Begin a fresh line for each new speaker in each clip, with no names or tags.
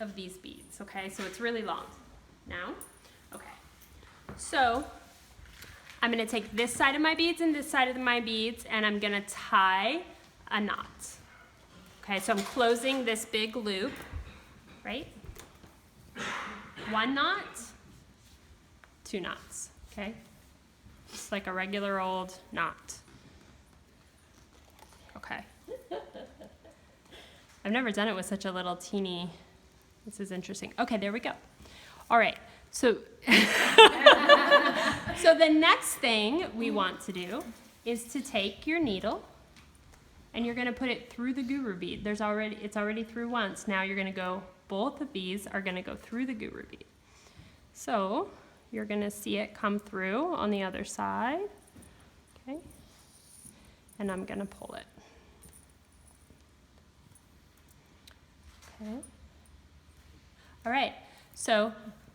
of these beads, okay? So it's really long. Now, okay. So I'm gonna take this side of my beads and this side of my beads, and I'm gonna tie a knot. Okay, so I'm closing this big loop, right? 1 knot, 2 knots, okay? Just like a regular old knot. Okay. I've never done it with such a little teeny, this is interesting. Okay, there we go. All right, so, so the next thing we want to do is to take your needle and you're gonna put it through the guru bead. It's already through once. Now you're gonna go, both of these are gonna go through the guru bead. So you're gonna see it come through on the other side, okay? And I'm gonna pull it. Okay. All right, so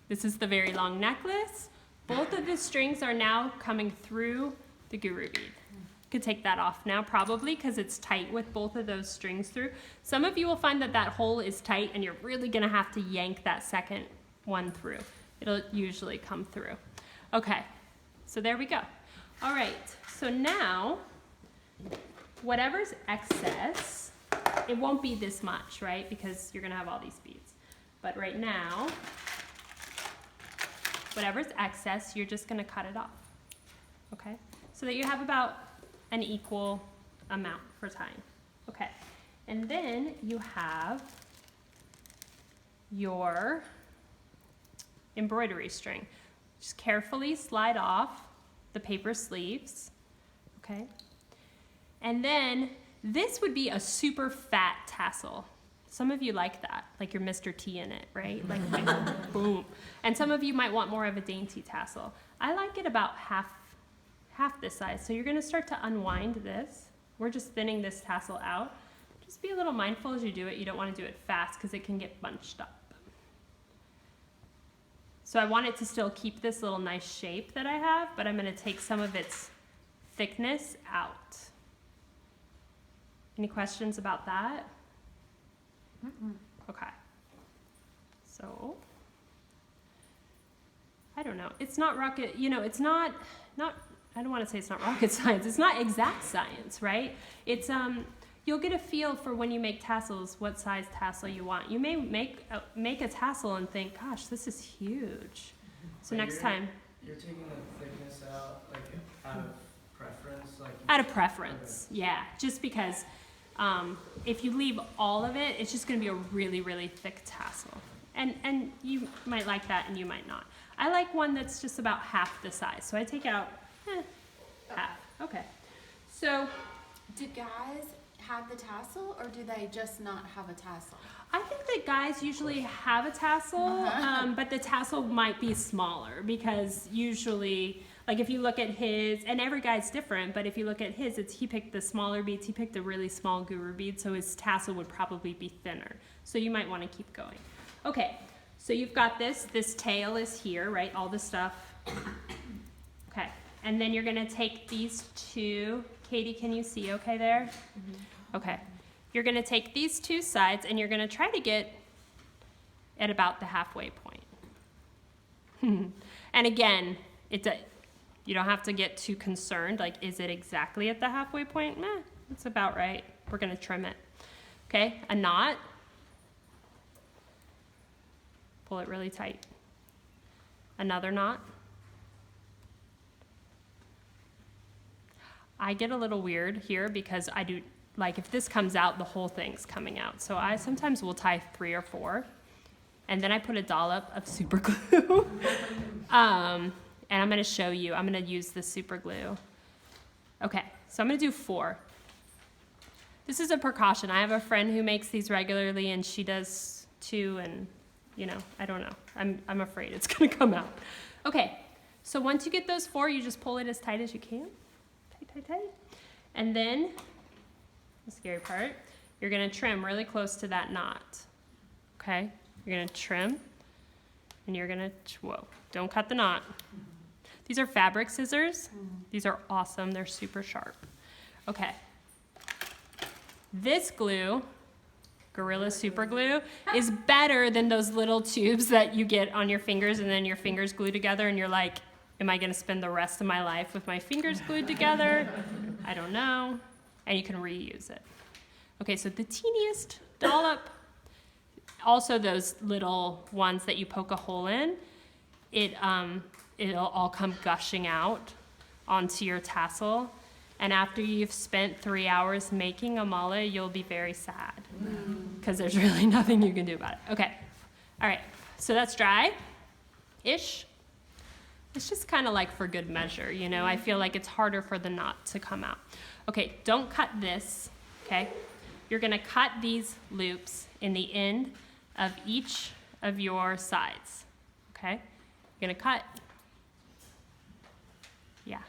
this is the very long necklace. Both of the strings are now coming through the guru bead. Could take that off now probably because it's tight with both of those strings through. Some of you will find that that hole is tight and you're really gonna have to yank that second one through. It'll usually come through. Okay, so there we go. All right, so now whatever's excess, it won't be this much, right? Because you're gonna have all these beads. But right now, whatever's excess, you're just gonna cut it off, okay? So that you have about an equal amount for tying. Okay, and then you have your embroidery string. Just carefully slide off the paper sleeves, okay? And then this would be a super fat tassel. Some of you like that, like your Mr. T in it, right? Like boom. And some of you might want more of a dainty tassel. I like it about half this size. So you're gonna start to unwind this. We're just thinning this tassel out. Just be a little mindful as you do it. You don't wanna do it fast because it can get bunched up. So I want it to still keep this little nice shape that I have, but I'm gonna take some of its thickness out. Any questions about that? Okay. So, I don't know. It's not rocket, you know, it's not, I don't want to say it's not rocket science. It's not exact science, right? It's, you'll get a feel for when you make tassels, what size tassel you want. You may make a tassel and think, gosh, this is huge. So next time.
You're taking the thickness out, like, out of preference? Like
out of preference, okay. Yeah. Just because if you leave all of it, it's just going to be a really, really thick tassel. And you might like that and you might not. I like one that's just about half the size. So I take out half. Okay. So
do guys have the tassel or do they just not have a tassel?
I think that guys usually have a tassel, but the tassel might be smaller because usually, like if you look at his, and every guy's different, but if you look at his, he picked the smaller beads, he picked a really small guru bead, so his tassel would probably be thinner. So you might want to keep going. Okay, so you've got this tail is here, right? All the stuff. Okay, and then you're gonna take these two, Katie, can you see okay there? Mm-hmm. Okay, you're gonna take these two sides and you're gonna try to get at about the halfway point. And again, you don't have to get too concerned, like is it exactly at the halfway point? Meh, it's about right. We're gonna trim it. Okay, a knot. Pull it really tight. Another knot. I get a little weird here because I do, like if this comes out, the whole thing's coming out. So I sometimes will tie 3 or 4 and then I put a dollop of super glue. And I'm gonna show you, I'm gonna use the super glue. Okay, so I'm gonna do 4. This is a precaution. I have a friend who makes these regularly and she does 2 and you know, I don't know. I'm afraid it's gonna come out. Okay, so once you get those 4, you just pull it as tight as you can. Tight, tight, tight. And then, the scary part, you're gonna trim really close to that knot. Okay, you're gonna trim and you're gonna, whoa, don't cut the knot. These are fabric scissors. These are awesome, they're super sharp. Okay, this glue Gorilla Super Glue is better than those little tubes that you get on your fingers and then your fingers glue together and you're like, am I gonna spend the rest of my life with my fingers glued together? I don't know. And you can reuse it. Okay, so the teeniest dollop, also those little ones that you poke a hole in, it'll all come gushing out onto your tassel. And after you've spent 3 hours making a mala, you'll be very sad because there's really nothing you can do about it. Okay, all right, so that's dry-ish. It's just kind of like for good measure, you know? I feel like it's harder for the knot to come out. Okay, don't cut this, okay? You're gonna cut these loops in the end of each of your sides, okay? You're gonna cut, yeah.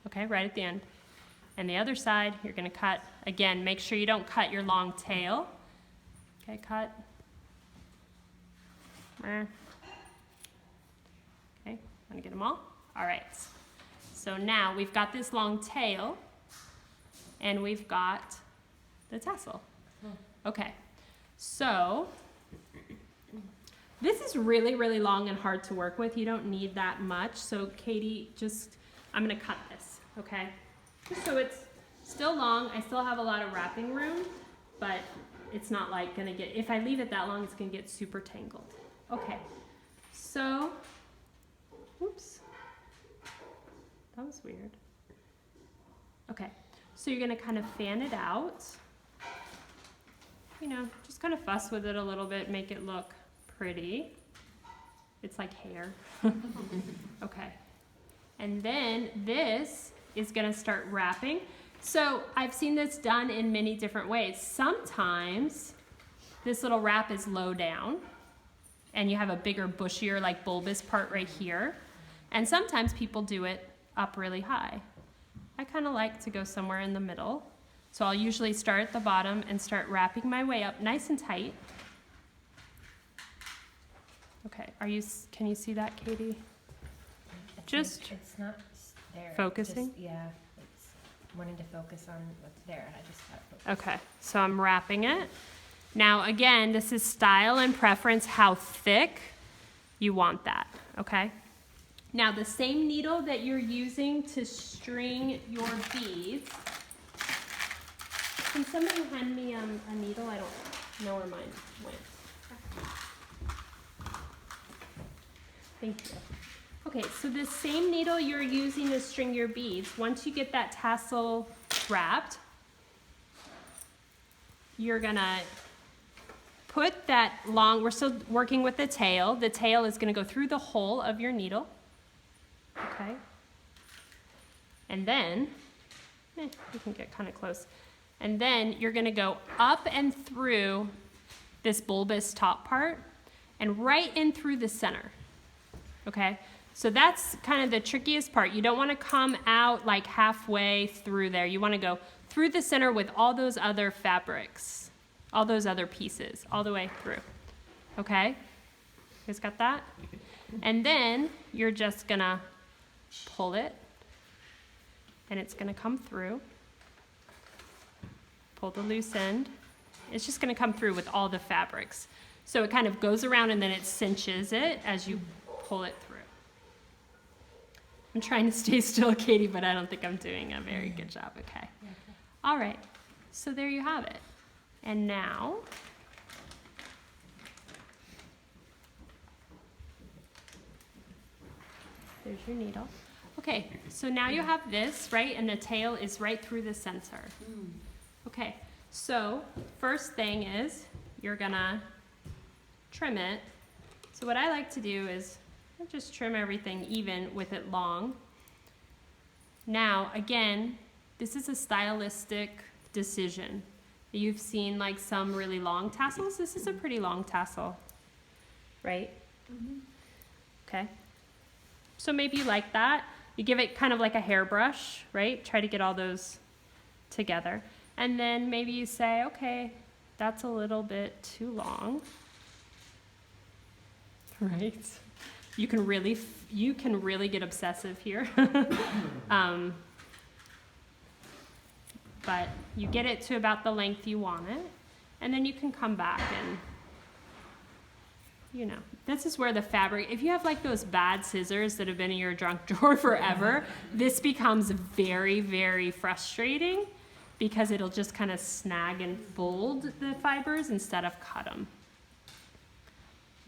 Okay, right at the end. And the other side, you're gonna cut, again, make sure you don't cut your long tail. Okay, cut. Okay, wanna get them all? All right, so now we've got this long tail and we've got the tassel. Okay, so this is really, really long and hard to work with. You don't need that much. So Katie, I'm gonna cut this, okay? Just so it's still long. I still have a lot of wrapping room, but it's not like gonna get, if I leave it that long, it's gonna get super tangled. Okay, so, whoops, that was weird. Okay, so you're gonna kind of fan it out. You know, just kind of fuss with it a little bit, make it look pretty. It's like hair. Okay. And then this is gonna start wrapping. So I've seen this done in many different ways. Sometimes this little wrap is low down and you have a bigger, bushier, like bulbous part right here. And sometimes people do it up really high. I kind of like to go somewhere in the middle. So I'll usually start at the bottom and start wrapping my way up nice and tight. Okay, can you see that, Katie? Just
it's not there.
focusing?
It's just, yeah, it's wanting to focus on what's there. I just got focused.
Okay, so I'm wrapping it. Now again, this is style and preference, how thick you want that, okay? Now the same needle that you're using to string your beads, can somebody hand me a needle? I don't know where mine went. Thank you. Okay, so the same needle you're using to string your beads, once you get that tassel wrapped, you're gonna put that long, we're still working with the tail. The tail is gonna go through the hole of your needle, okay? And then, you can get kind of close. And then you're gonna go up and through this bulbous top part and right in through the center, okay? So that's kind of the trickiest part. You don't wanna come out like halfway through there. You wanna go through the center with all those other fabrics, all those other pieces, all the way through, okay? You guys got that? And then you're just gonna pull it and it's gonna come through. Pull the loose end. It's just gonna come through with all the fabrics. So it kind of goes around and then it cinches it as you pull it through. I'm trying to stay still, Katie, but I don't think I'm doing a very good job, okay? All right, so there you have it. And now, there's your needle. Okay, so now you have this, right? And the tail is right through the center. Okay, so first thing is you're gonna trim it. So what I like to do is just trim everything even with it long. Now, again, this is a stylistic decision. You've seen like some really long tassels. This is a pretty long tassel, right? Okay. So maybe you like that. You give it kind of like a hairbrush, right? Try to get all those together. And then maybe you say, okay, that's a little bit too long, right? You can really get obsessive here. But you get it to about the length you want it. And then you can come back and, you know, this is where the fabric, if you have like those bad scissors that have been in your junk drawer forever, this becomes very, very frustrating because it'll just kind of snag and fold the fibers instead of cut them.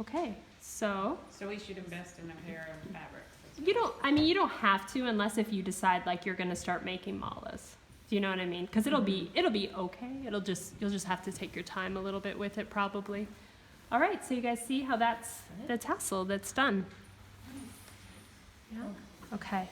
Okay, so
So we should invest in a pair of fabrics.
you don't, I mean, you don't have to unless if you decide like you're gonna start making malas. Do you know what I mean? Because it'll be okay. You'll just have to take your time a little bit with it probably. All right, so you guys see how that's the tassel that's done. Yeah. Okay.